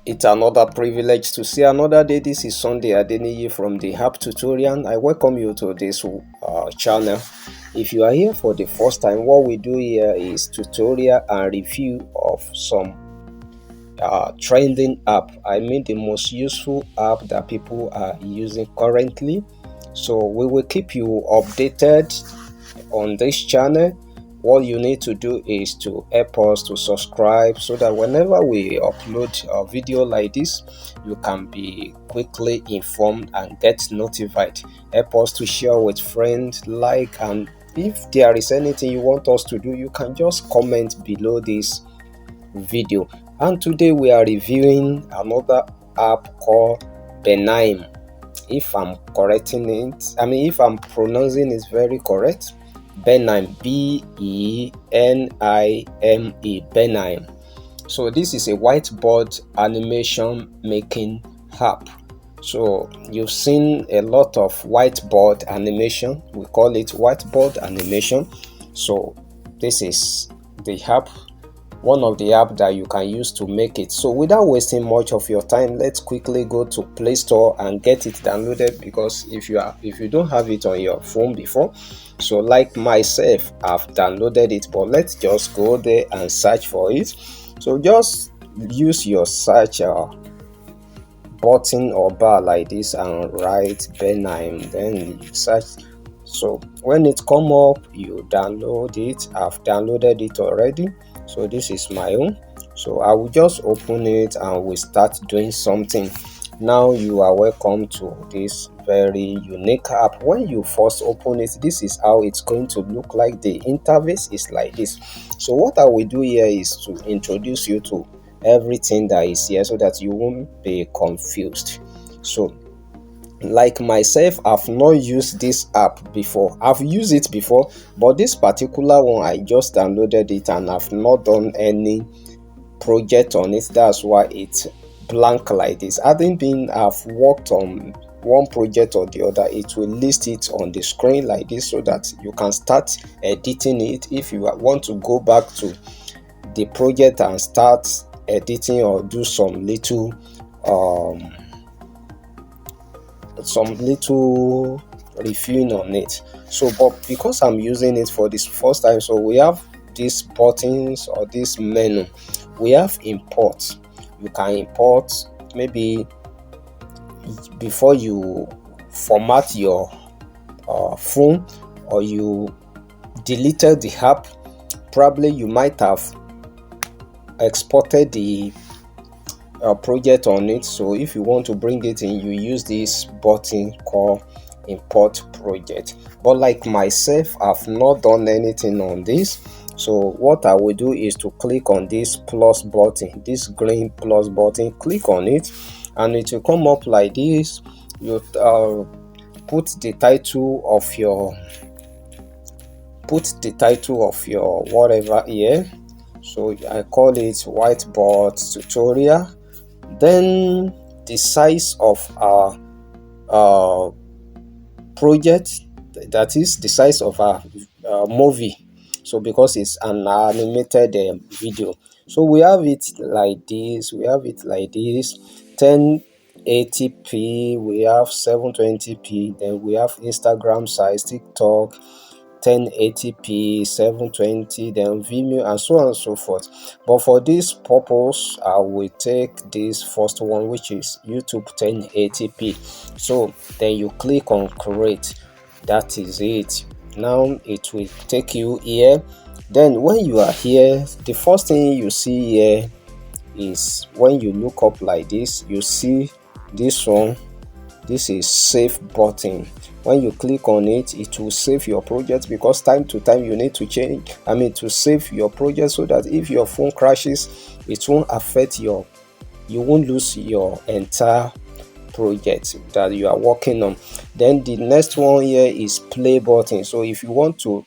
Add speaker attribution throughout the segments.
Speaker 1: It's another privilege to see another day. This is Sunday Adeniyi from the App Tutorian. I welcome you to this channel. If you are here for the first time, what we do here is tutorial and review of some trending app. I mean the most useful app that people are using currently. So we will keep you updated on this channel. All you need to do is to help us to subscribe so that whenever we upload a video like this, you can be quickly informed and get notified. Help us to share with friends, like, and if there is anything you want us to do, you can just comment below this video. And today we are reviewing another app called Benime. If I'm correcting it, if I'm pronouncing it very correct, Benime, Benime, Benime. So this is a whiteboard animation making app. So you've seen a lot of whiteboard animation. We call it whiteboard animation. So this is the app, one of the apps that you can use to make it. So without wasting much of your time, let's quickly go to Play Store and get it downloaded, because if you don't have it on your phone before, so like myself, I've downloaded it, but let's just go there and search for it. So just use your search button or bar like this and write Benime, then you search. So when it come up, you download it. I've downloaded it already. So this is my own. So I will just open it and we start doing something. Now you are welcome to this very unique app. When you first open it, this is how it's going to look like. The interface is like this. So what I will do here is to introduce you to everything that is here so that you won't be confused. So like myself, I've not used this app before. I've used it before, but this particular one, I just downloaded it and I've not done any project on it. That's why it's blank like this. Having been, I've worked on one project or the other, it will list it on the screen like this so that you can start editing it. If you want to go back to the project and start editing or do some little reviewing on it. So but because I'm using it for this first time, so we have these buttons or this menu. We have import. You can import, maybe before you format your phone or you deleted the app, probably you might have exported the project on it. So if you want to bring it in, you use this button called import project. But like myself, I've not done anything on this. So what I will do is to click on this plus button, this green plus button, click on it and it will come up like this. You put the title of your whatever here. So I call it whiteboard tutorial. Then the size of our project, that is the size of our movie. So because it's an animated video, so we have it like this, 1080p, we have 720p, then we have Instagram size, TikTok 1080p, 720, then Vimeo, and so on and so forth. But for this purpose, I will take this first one, which is YouTube 1080p. So then you click on create. That is it. Now it will take you here. Then when you are here, the first thing you see here is, when you look up like this, you see this one. This is save button. When you click on it, it will save your project, because time to time you need to to save your project so that if your phone crashes, it won't affect you won't lose your entire project that you are working on. Then the next one here is play button. So if you want to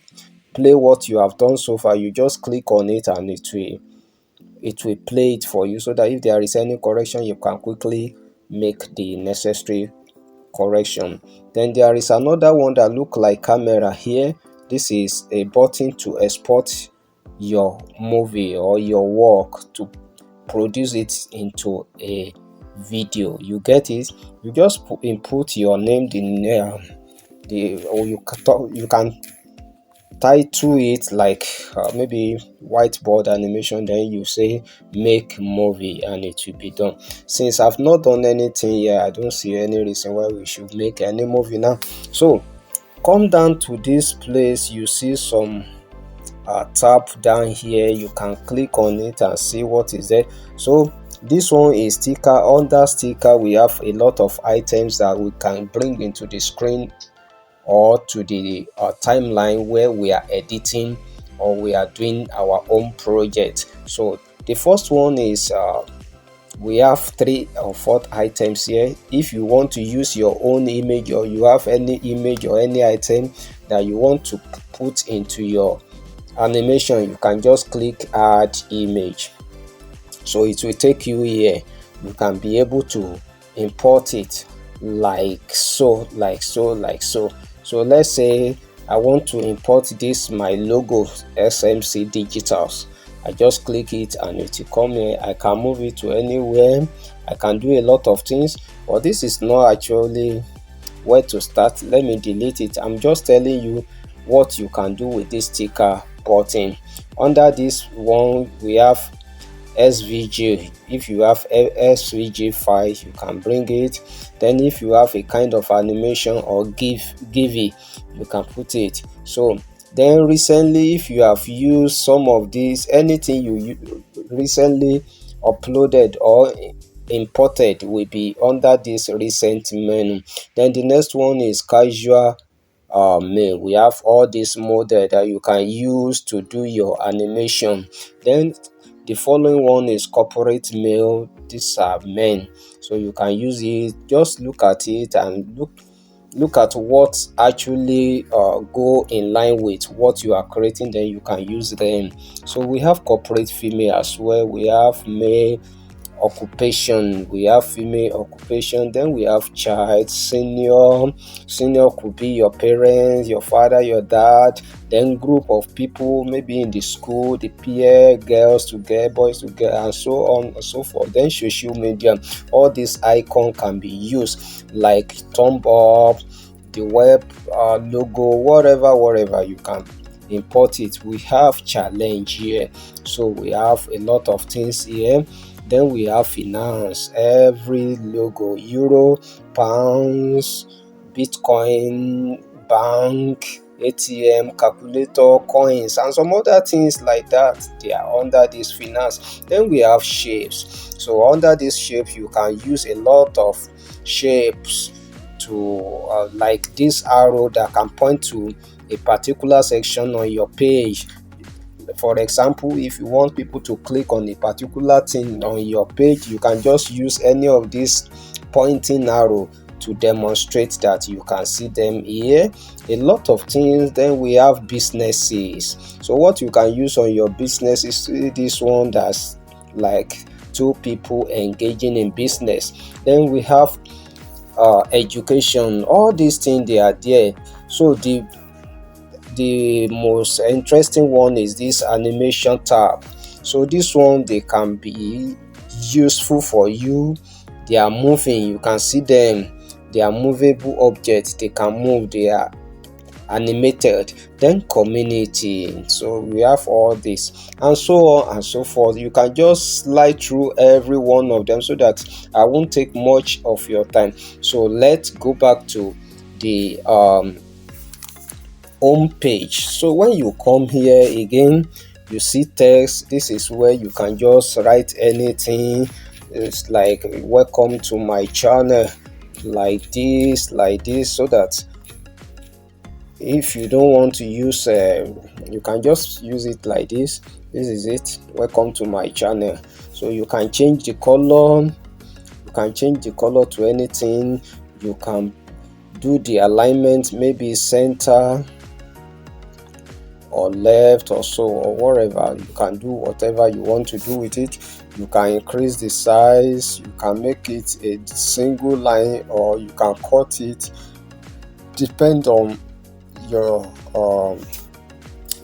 Speaker 1: play what you have done so far, you just click on it and it will play it for you, so that if there is any correction, you can quickly make the necessary correction. Then there is another one that look like camera here. This is a button to export your movie or your work to produce it into a video. You get it? You just input your name, or you can title it like maybe whiteboard animation, then you say make movie, and it will be done. Since I've not done anything here, I don't see any reason why we should make any movie now. So come down to this place, you see some tab down here. You can click on it and see what is there. So this one is sticker. Under sticker, we have a lot of items that we can bring into the screen or to the timeline where we are editing or we are doing our own project. So the first one is we have 3 or 4 items here. If you want to use your own image, or you have any image or any item that you want to put into your animation, you can just click add image. So it will take you here. You can be able to import it like so. So let's say I want to import this my logo SMC Digitals. I just click it and it will come here. I can move it to anywhere. I can do a lot of things, but this is not actually where to start. Let me delete it. I'm just telling you what you can do with this sticker button. Under this one, we have SVG. If you have a SVG file, you can bring it. Then if you have a kind of animation or GIF, you can put it. So then recently, if you have used some of these, anything you recently uploaded or imported will be under this recent menu. Then the next one is casual mail. We have all this model that you can use to do your animation. Then the following one is corporate mail. These are men, so you can use it. Just look at it and look at what actually go in line with what you are creating, then you can use them. So we have corporate female as well. We have male occupation, we have female occupation, then we have child. Senior could be your parents, your father, your dad. Then group of people, maybe in the school, the peer, girls to girl, boys to girl, and so on and so forth. Then social media, all these icon can be used like thumb up, the web logo, whatever you can import it. We have challenge here, so we have a lot of things here. Then we have finance, every logo, euro, pounds, Bitcoin, bank, ATM, calculator, coins, and some other things like that. They are under this finance. Then we have shapes. So under this shape, you can use a lot of shapes to like this arrow that can point to a particular section on your page. For example, if you want people to click on a particular thing on your page, you can just use any of these pointing arrow to demonstrate that you can see them here. A lot of things. Then we have businesses. So what you can use on your business is this one that's like 2 people engaging in business. Then we have education. All these things, they are there. So the most interesting one is this animation tab. So this one, they can be useful for you. They are moving, you can see them. They are movable objects, they can move, they are animated. Then community, so we have all this and so on and so forth. You can just slide through every one of them so that I won't take much of your time. So let's go back to the home page. So when you come here again, you see text. This is where you can just write anything. It's like welcome to my channel, like this, so that if you don't want to use you can just use it like this. This is it, welcome to my channel. So you can change the color, to anything. You can do the alignment, maybe center or left or so, or whatever. You can do whatever you want to do with it. You can increase the size, you can make it a single line, or you can cut it, depend on your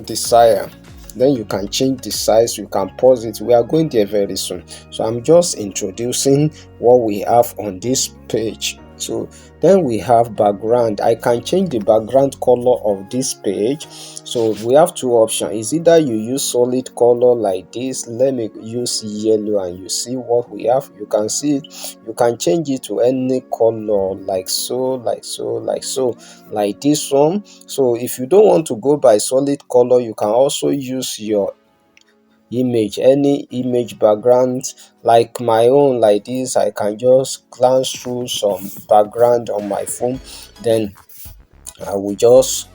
Speaker 1: desire. then you can change the size, you can pause it. We are going there very soon. So I'm just introducing what we have on this page. So then we have background. I can change the background color of this page. So we have two options. Is either you use solid color like this. Let me use yellow and you see what we have. You can see it. You can change it to any color like so, like so, like so, like this one. So if you don't want to go by solid color, you can also use your image, any image background like my own like this. I can just glance through some background on my phone, then I will just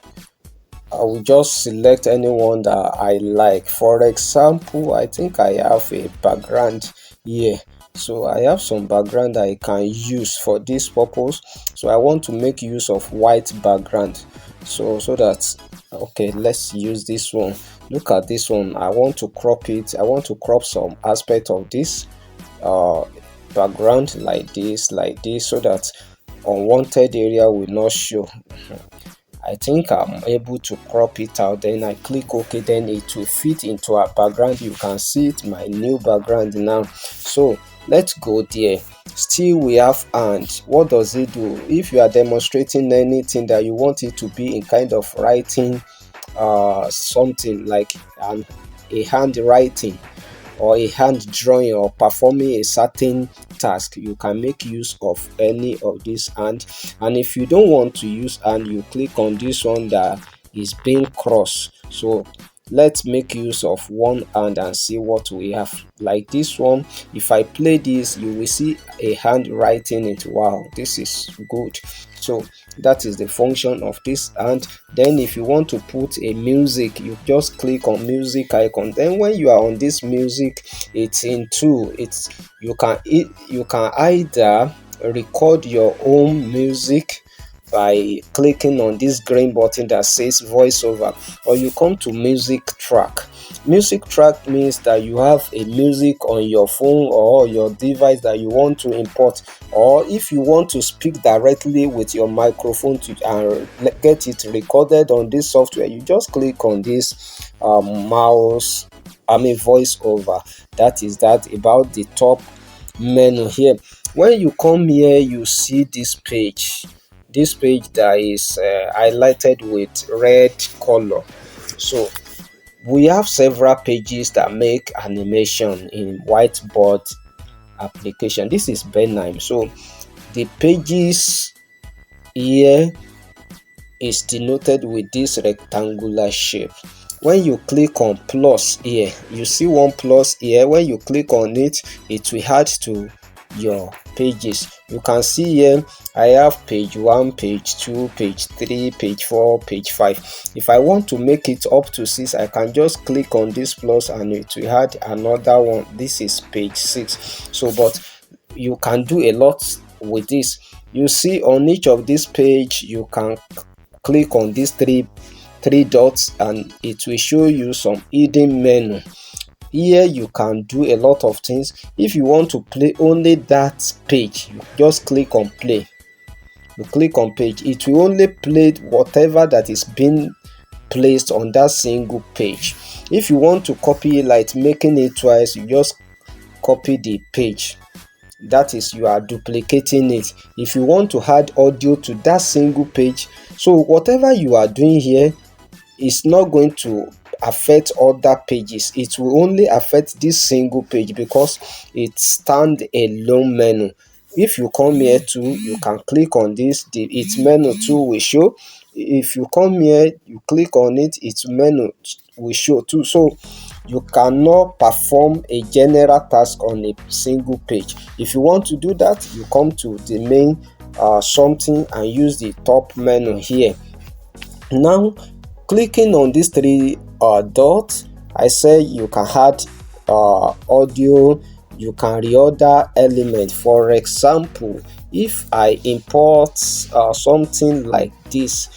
Speaker 1: select anyone that I like. For example, I think I have a background here. So I have some background I can use for this purpose. So I want to make use of white background. So that, okay, let's use this one. Look at this one. I want to crop it. I want to crop some aspect of this uh background like this, so that unwanted area will not show. I think I'm able to crop it out. Then I click OK, then it will fit into our background. You can see it, my new background now. So let's go there. Still we have hand. What does it do? If you are demonstrating anything that you want it to be in kind of writing, something like a handwriting or a hand drawing or performing a certain task, you can make use of any of this hand. And if you don't want to use hand, you click on this one that is being crossed. So let's make use of one hand and see what we have. Like this one, if I play this, you will see a hand writing it. Wow, this is good. So that is the function of this hand. Then if you want to put a music, you just click on music icon. Then when you are on this music, it's in two. You can either record your own music by clicking on this green button that says voiceover, or you come to music track. Music track means that you have a music on your phone or your device that you want to import, or if you want to speak directly with your microphone to get it recorded on this software, you just click on this voiceover. That is that about the top menu here. When you come here, you see this page that is highlighted with red color. So we have several pages that make animation in Whiteboard application. This is Benheim. So the pages here is denoted with this rectangular shape. When you click on plus here, you see one plus here. When you click on it, it will add to your pages. You can see here I have page 1, page 2, page 3, page 4, page 5. If I want to make it up to 6, I can just click on this plus and it will add another one. This is page 6. So but you can do a lot with this. You see on each of this page, you can click on these three dots and it will show you some hidden menu. Here you can do a lot of things. If you want to play only that page, you just click on play. You click on page, it will only play whatever that is being placed on that single page. If you want to copy, like making it twice, you just copy the page. That is, you are duplicating it. If you want to add audio to that single page, so whatever you are doing here is not going to affect other pages. It will only affect this single page because it stand alone menu. If you come here too, you can click on this, its menu too will show. If you come here, you click on it, its menu will show too. So you cannot perform a general task on a single page. If you want to do that, you come to the main something and use the top menu here. Now clicking on these three dots, I say you can add audio, you can reorder element. For example, if I import something like this,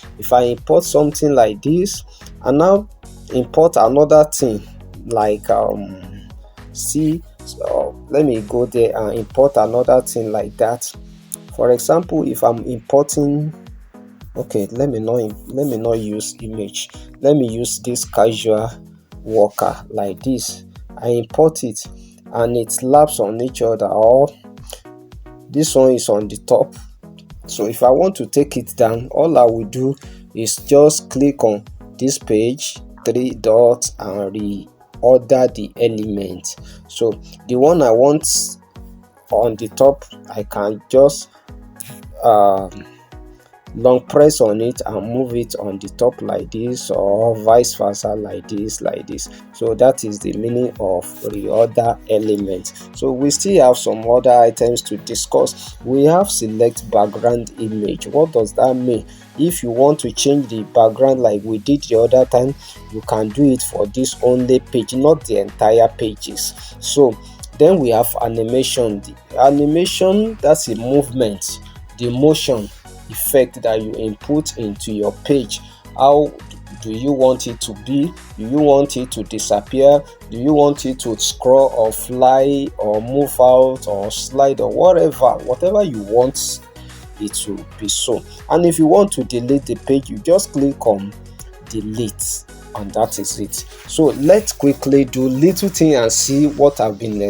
Speaker 1: and now import another thing like let me go there and import another thing like that. For example, if I'm importing, okay, let me not use image, let me use this casual worker like this. I import it and it laps on each other, or this one is on the top. So if I want to take it down, all I will do is just click on this page, 3 dots, and reorder the element. So the one I want on the top, I can just long press on it and move it on the top like this, or vice versa, like this. So that is the meaning of reorder element. So we still have some other items to discuss. We have select background image. What does that mean? If you want to change the background like we did the other time, you can do it for this only page, not the entire pages. So then we have animation. The animation, that's a movement, the motion effect that you input into your page. How do you want it to be? Do you want it to disappear? Do you want it to scroll or fly or move out or slide or whatever you want it to be so. And if you want to delete the page, you just click on delete, and that is it. So let's quickly do little thing and see what I've been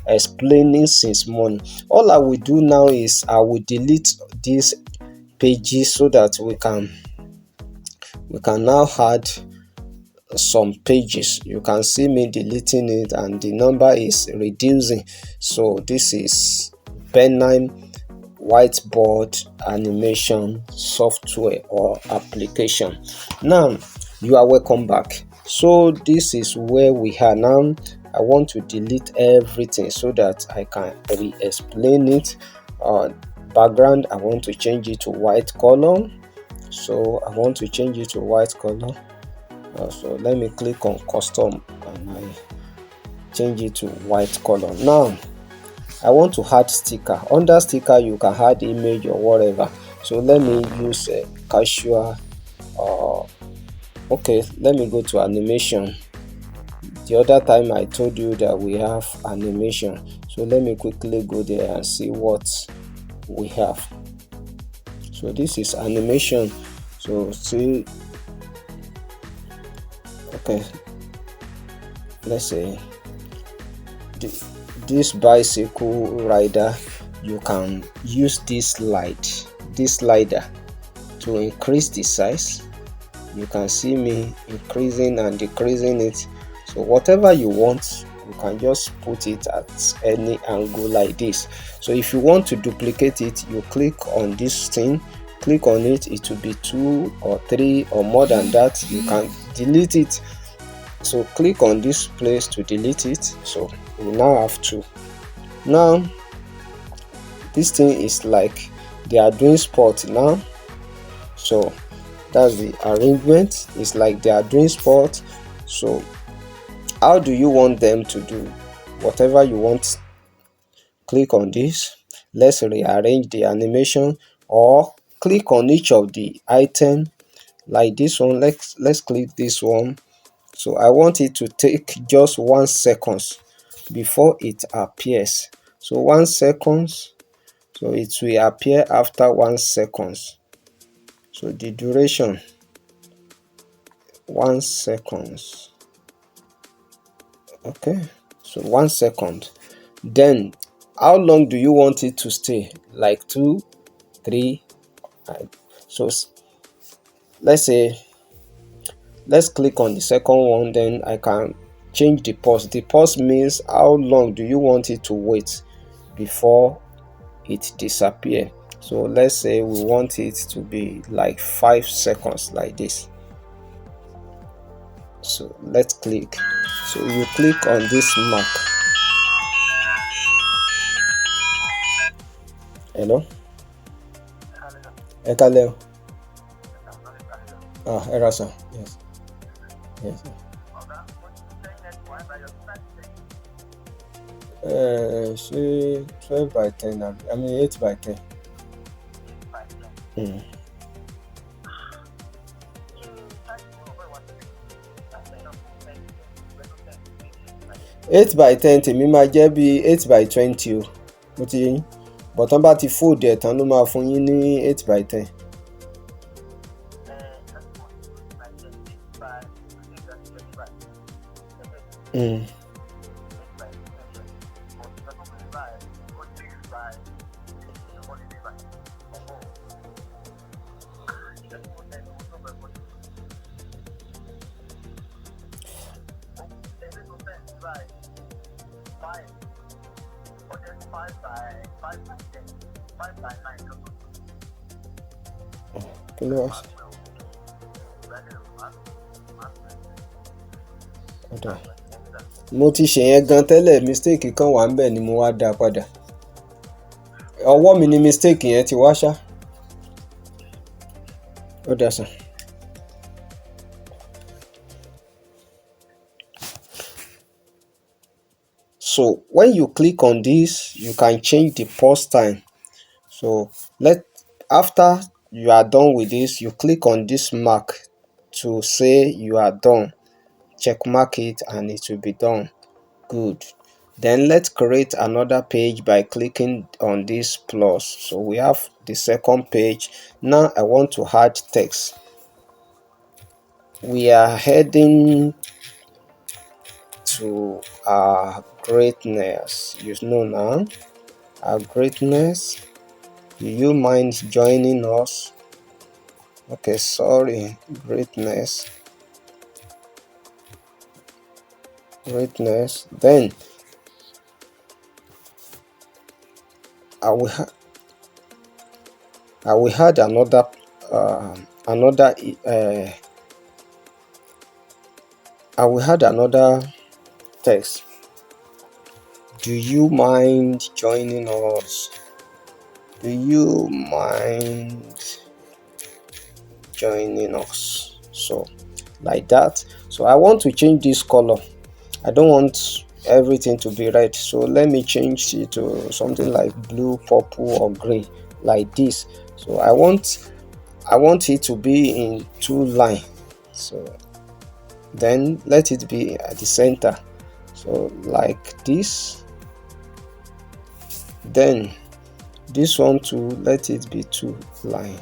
Speaker 1: explaining since morning. All I will do now is I will delete these pages so that we can now add some pages. You can see me deleting it and the number is reducing. So this is benign whiteboard animation software or application. Now you are welcome back. So this is where we are now. I want to delete everything so that I can re-explain it. Background, I want to change it to white color. So I want to change it to white color. So let me click on custom and I change it to white color. Now I want to add sticker. Under sticker you can add image or whatever. So let me use a casual. Okay, let me go to animation. The other time I told you that we have animation, so let me quickly go there and see what we have. So this is animation. So see, okay, let's say this bicycle rider, you can use this slider to increase the size. You can see me increasing and decreasing it. So whatever you want, you can just put it at any angle like this. So if you want to duplicate it, you click on this thing, click on it, it will be 2 or 3 or more than that. You can delete it. So click on this place to delete it. So we now have 2. Now this thing is like they are doing sport now. So that's the arrangement. It's like they are doing sport. So how do you want them to do? Whatever you want, click on this. Let's rearrange the animation, or click on each of the item like this one. Let's click this one. So I want it to take just 1 second before it appears. So 1 second, so it will appear after 1 second. So the duration 1 second. Okay, so 1 second. Then how long do you want it to stay? Like 2, 3, 5. So let's say, let's click on the second one. Then I can change the pause. The pause means how long do you want it to wait before it disappear. So let's say we want it to be like 5 seconds like this. So let's click. So you click on this mark. Hello? Hello. Erasa. Yes. Yes. Say 12 by 10. I mean 8 by 10. 8 by 10 tèmi máa jẹ́ bí 8 by 20 o. Mo ti yín. But tán bá ti fold ẹ̀ tán ló máa fún yín ní 8 by 10. Mm. Kí ló wá sí? Ọ̀dà. Mo ti ṣe yẹn gan tẹ́lẹ̀, mistake kan wà ńbẹ̀ ni mo wá dá padà. Ọwọ́ mi ni mistake yẹn ti wá ṣá. Ó dà sàn. So when you click on this, you can change the pause time. So after you are done with this, you click on this mark to say you are done. Check mark it and it will be done. Good. Then let's create another page by clicking on this plus. So we have the second page. Now I want to add text. We are heading to our greatness. You know now, our greatness. Do you mind joining us? Okay, sorry, greatness. Then I will add another I will add another text. Do you mind joining us? Do you mind joining us? So like that. So I want to change this color. I don't want everything to be red, so let me change it to something like blue, purple, or green, like this. So I want it to be in two lines. So then let it be at the center, so like this. Then this one too, let it be two line,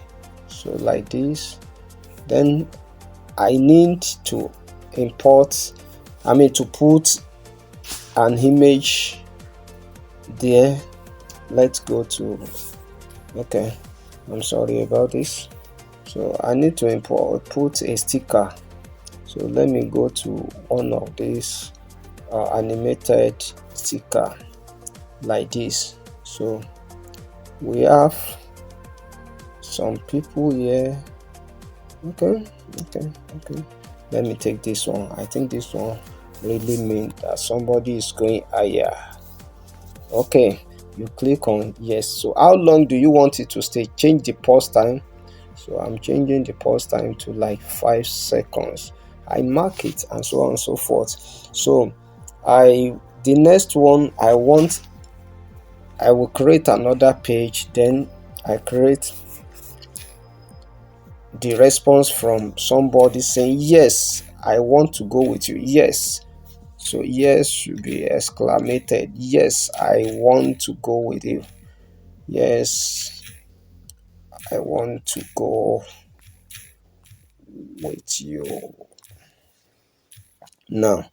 Speaker 1: so like this. Then I need to to put an image there. Let's go to, okay, I'm sorry about this. So I need to put a sticker. So let me go to one of these animated sticker like this. So we have some people here. Okay. Let me take this one. I think this one really means that somebody is going higher. Okay, you click on yes. So how long do you want it to stay? Change the pause time. So I'm changing the pause time to like 5 seconds. I mark it and so on and so forth. So the next one I will create another page. Then I create the response from somebody saying yes, I want to go with you. Yes. So yes should be exclamated. Yes, I want to go with you. Yes, I want to go with you. Now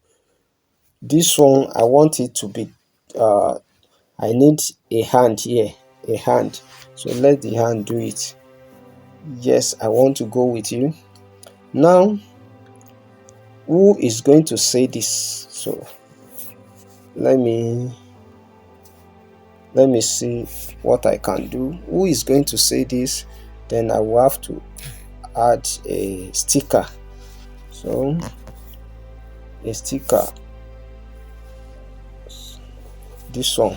Speaker 1: this one I want it to be I need a hand here, a hand. So let the hand do it. Yes, I want to go with you. Now who is going to say this? So let me see what I can do. Who is going to say this? Then I will have to add a sticker. So a sticker, this one.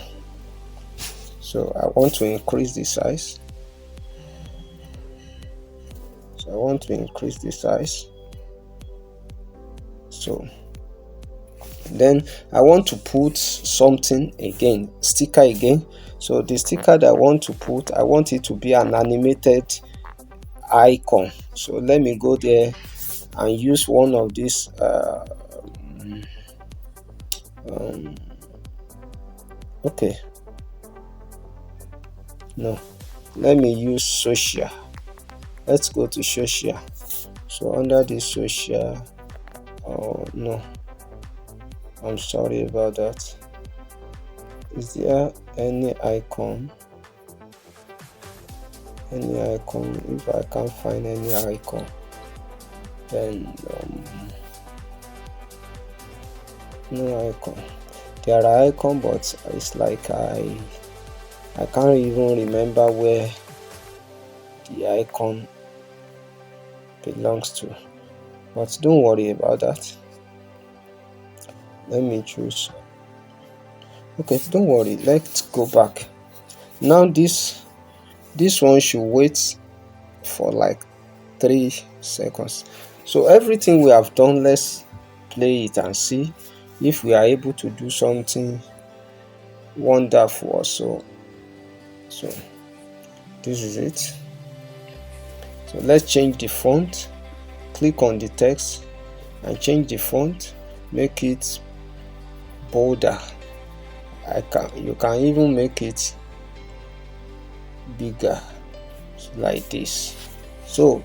Speaker 1: So I want to increase the size. So I want to increase the size. So then I want to put something again, sticker again. So the sticker that I want to put, I want it to be an animated icon. So let me go there and use one of these okay, no, let me use social. Let's go to social. So under this social, oh no, I'm sorry about that. Is there any icon? Any icon? If I can't find any icon, then no icon. There are icon, but it's like I can't even remember where the icon belongs to. But don't worry about that. Let me choose. Okay, don't worry. Let's go back. Now this one should wait for like 3 seconds. So everything we have done, let's play it and see if we are able to do something wonderful. So this is it. So let's change the font. Click on the text and change the font, make it bolder. You can even make it bigger like this. So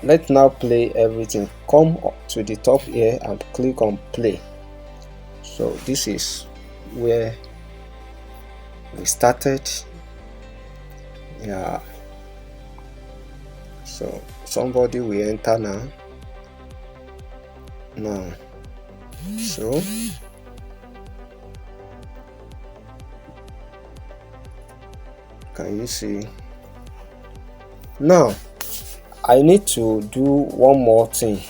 Speaker 1: let's now play everything. Come to the top here and click on play. So this is where we started. Yeah, so somebody will enter now. So can you see? Now I need to do one more thing.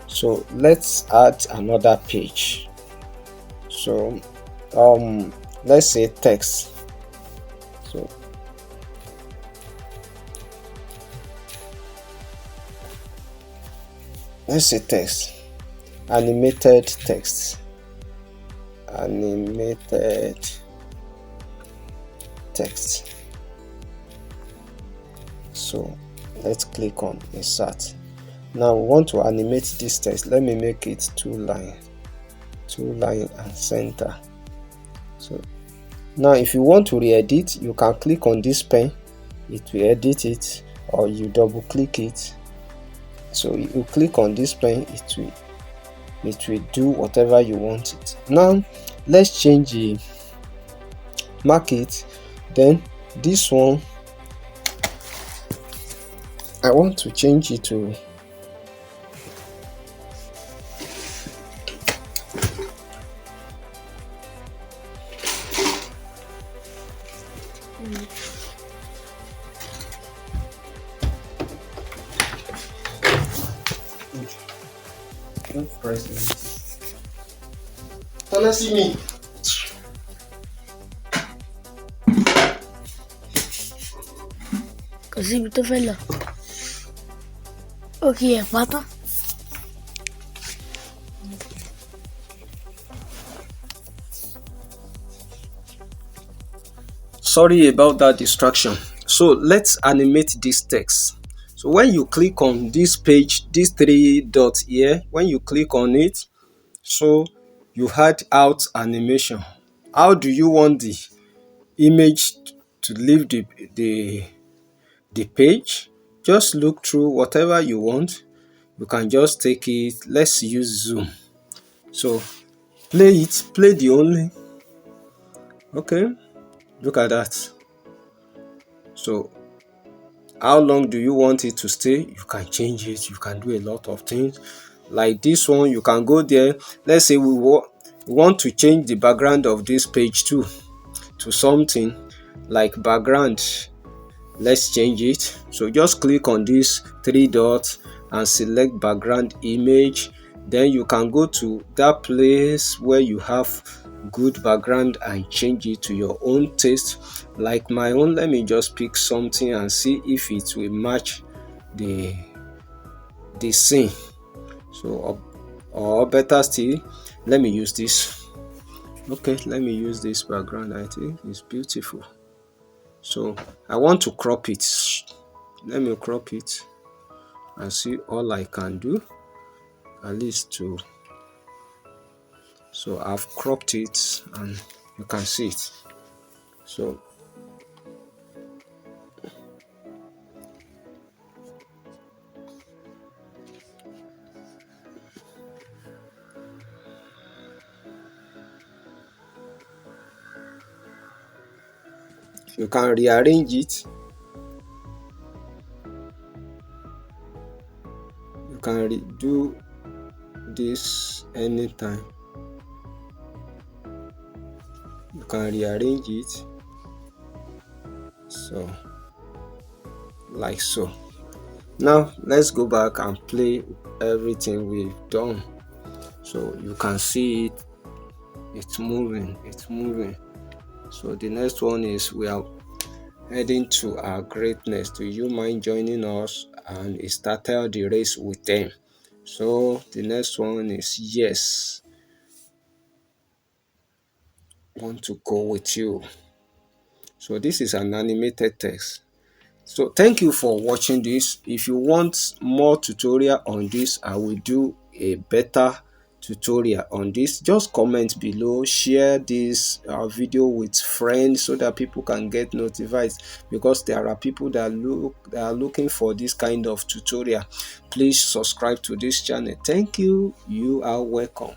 Speaker 1: So let's add another page. So let's say text. So let's say text, animated text, animated text. So let's click on insert. Now we want to animate this text. Let me make it two line and center. So now if you want to re-edit, you can click on this pen, it will edit it, or you double click it. So you click on this pen, it will do whatever you want it. Now let's change the mark it. Then this one I want to change it to president. Can I see me?
Speaker 2: Kò síbi tó fẹ́ lọ. Ó kí ẹ̀ pátá.
Speaker 1: Sorry about that distraction. So let's animate this text. So when you click on this page, these 3 dots here, when you click on it, so you had out animation. How do you want the image to leave the page? Just look through whatever you want. You can just take it. Let's use zoom. So play the only. Okay, look at that. So how long do you want it to stay? You can change it. You can do a lot of things. Like this one, you can go there. Let's say we want to change the background of this page too to something like background. Let's change it. So just click on these 3 dots and select background image. Then you can go to that place where you have good background and change it to your own taste. Like my own, let me just pick something and see if it will match the scene. So or better still, let me use this. Okay, let me use this background. I think it's beautiful. So I want to crop it. Let me crop it and see all I can do, at least to. So I've cropped it and you can see it. So You can rearrange it. You can do this anytime. You can rearrange it. So, like so. Now, let's go back and play everything we've done. So you can see it. It's moving. It's moving. So the next one is we are heading to our greatness. Do you mind joining us? And it started the race with them. So the next one is yes. Want to go with you. So this is an animated text. So thank you for watching this. If you want more tutorial on this, I will do a better tutorial on this. Just comment below, share this video with friends so that people can get notified, because there are people that are looking for this kind of tutorial. Please subscribe to this channel. Thank you. You are welcome.